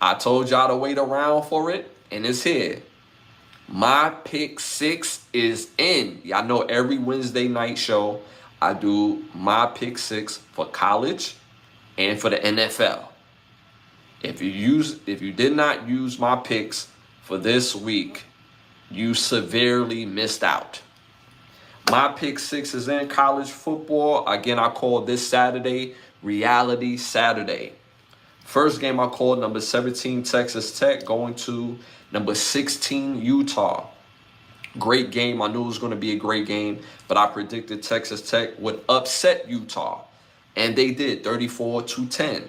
I told y'all to wait around for it, and it's here. My pick six is in. Y'all know every Wednesday night show, I do my pick six for college and for the NFL. If you did not use my picks for this week, you severely missed out. My pick six is in college football. Again, I call this Saturday Reality Saturday. First game I called number 17 Texas Tech going to number 16 Utah. Great game. I knew it was going to be a great game, but I predicted Texas Tech would upset Utah. And they did, 34-10.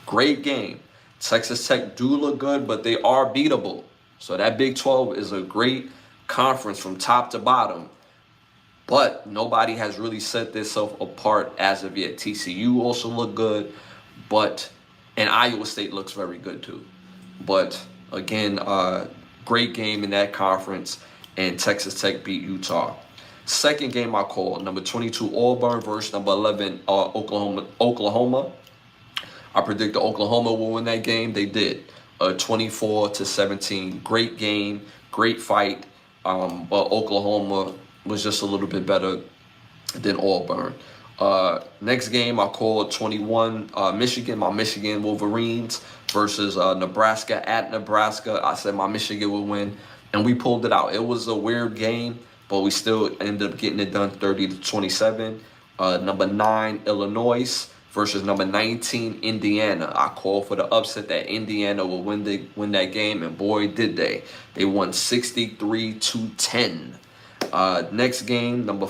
Great game. Texas Tech do look good, but they are beatable. So that Big 12 is a great conference from top to bottom. But nobody has really set themselves apart as of yet. TCU also look good, and Iowa State looks very good too. But again, great game in that conference, and Texas Tech beat Utah. Second game I called, number 22 Auburn versus number 11 Oklahoma. I predicted Oklahoma will win that game. They did, 24-17. Great game, great fight, but Oklahoma was just a little bit better than Auburn. Next game I called 21 Michigan, my Michigan Wolverines versus Nebraska at Nebraska. I said my Michigan would win, and we pulled it out. It was a weird game, but we still ended up getting it done 30-27. Number 9 Illinois versus number 19 Indiana. I called for the upset that Indiana will win that game, and boy did they. They won 63-10. Next game, number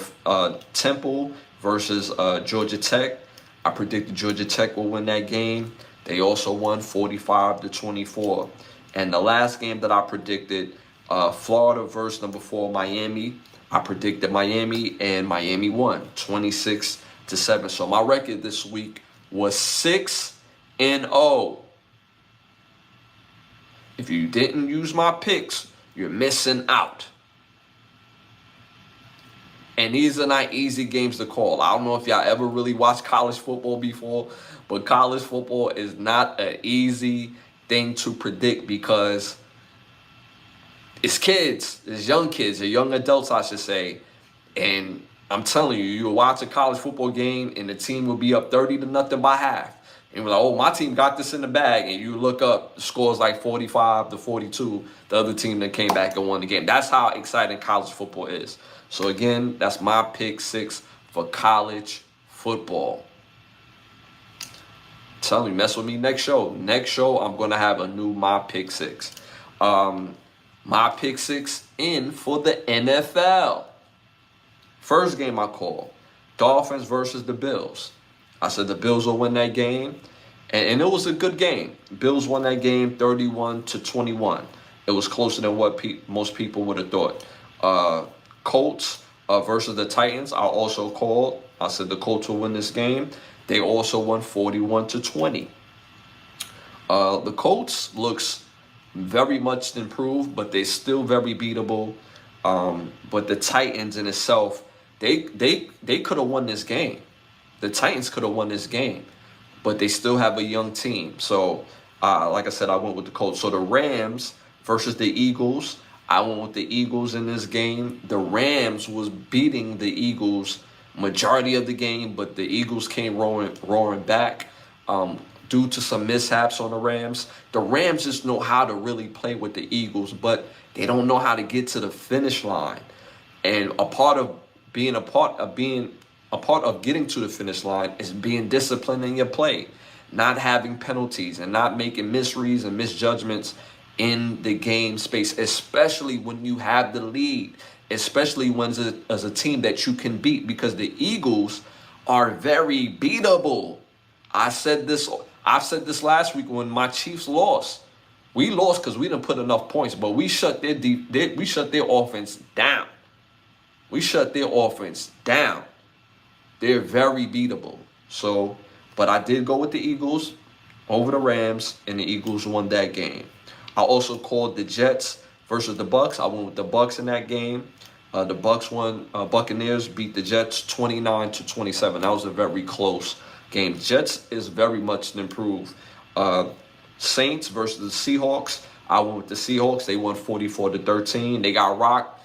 Temple versus Georgia Tech. I predicted Georgia Tech will win that game. They also won 45-24. And the last game that I predicted, Florida versus number 4 Miami. I predicted Miami, and Miami won 26-7. So my record this week was 6-0. If you didn't use my picks, you're missing out. And these are not easy games to call. I don't know if y'all ever really watched college football before, but college football is not an easy thing to predict because it's kids, it's young kids, or young adults, I should say. And I'm telling you, you'll watch a college football game and the team will be up 30-0 by half. And you're like, oh, my team got this in the bag. And you look up, the score's like 45-42. The other team that came back and won the game. That's how exciting college football is. So again, that's my pick six for college football. Tell me, mess with me next show. Next show, I'm going to have a new my pick six. My pick six in for the NFL. First game I called, Dolphins versus the Bills. I said the Bills will win that game, and it was a good game. Bills won that game 31-21. It was closer than what most people would have thought. Colts versus the Titans, I also called. I said the Colts will win this game. They also won 41-20. The Colts looks very much improved, but they're still very beatable. But the Titans in itself, they could have won this game. The Titans could have won this game, but they still have a young team. So, like I said, I went with the Colts. So the Rams versus the Eagles, I went with the Eagles in this game. The Rams was beating the Eagles majority of the game, but the Eagles came roaring back due to some mishaps on the Rams. The Rams just know how to really play with the Eagles, but they don't know how to get to the finish line. And a part of getting to the finish line is being disciplined in your play, not having penalties and not making misreads and misjudgments in the game space, especially when you have the lead, especially when as a team that you can beat, because the Eagles are very beatable. I've said this last week when my Chiefs lost. We lost because we didn't put enough points, but we shut their offense down. We shut their offense down. They're very beatable. So, but I did go with the Eagles over the Rams, and the Eagles won that game. I also called the Jets versus the Bucks. I went with the Bucks in that game. The Bucks won. Buccaneers beat the Jets 29-27. That was a very close game. Jets is very much improved. Saints versus the Seahawks. I went with the Seahawks. They won 44-13. They got rocked.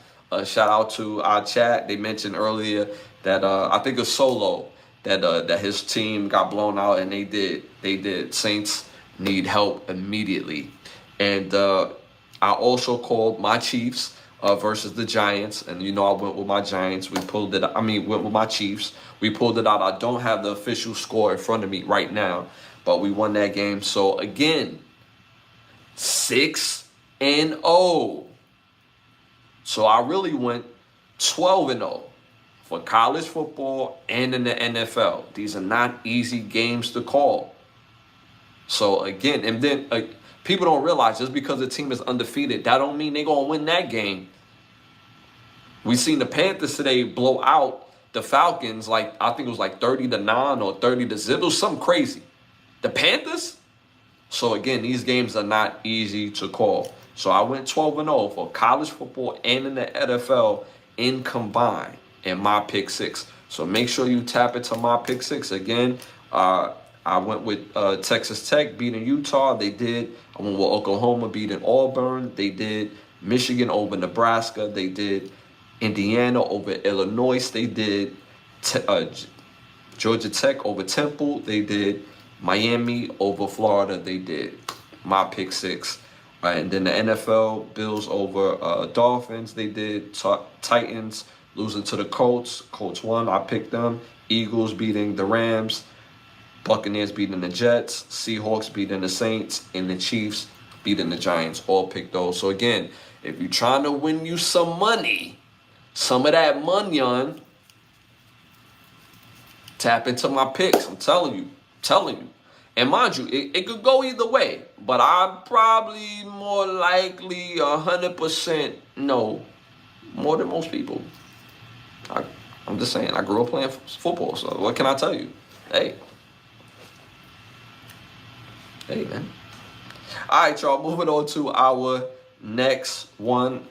Shout out to our chat. They mentioned earlier that I think it's Solo that his team got blown out, and they did. They did. Saints need help immediately. And I also called my Chiefs versus the Giants, and I went with my Giants. We pulled it. Went with my Chiefs. We pulled it out. I don't have the official score in front of me right now, but we won that game. So again, 6-0. So I really went 12-0 for college football and in the NFL. These are not easy games to call. So again, and then people don't realize just because the team is undefeated, that don't mean they're going to win that game. We seen the Panthers today blow out the Falcons, I think it was 30-9 or 30-0. It was something crazy. The Panthers? So again, these games are not easy to call. So I went 12-0 for college football and in the NFL in combined in my pick six. So make sure you tap into my pick six. Again, I went with Texas Tech beating Utah. They did. I went with Oklahoma beating Auburn. They did. Michigan over Nebraska. They did. Indiana over Illinois. They did. Georgia Tech over Temple. They did. Miami over Florida. They did. My pick six. And then the NFL, Bills over Dolphins. They did. Titans losing to the Colts. Colts won. I picked them. Eagles beating the Rams. Buccaneers beating the Jets. Seahawks beating the Saints. And the Chiefs beating the Giants. All picked those. So again, if you're trying to win you some money, some of that money on, tap into my picks. I'm telling you. And mind you, it could go either way. But I'm probably more likely 100% no. More than most people. I'm just saying, I grew up playing football. So what can I tell you? Hey, man. All right, y'all. Moving on to our next one.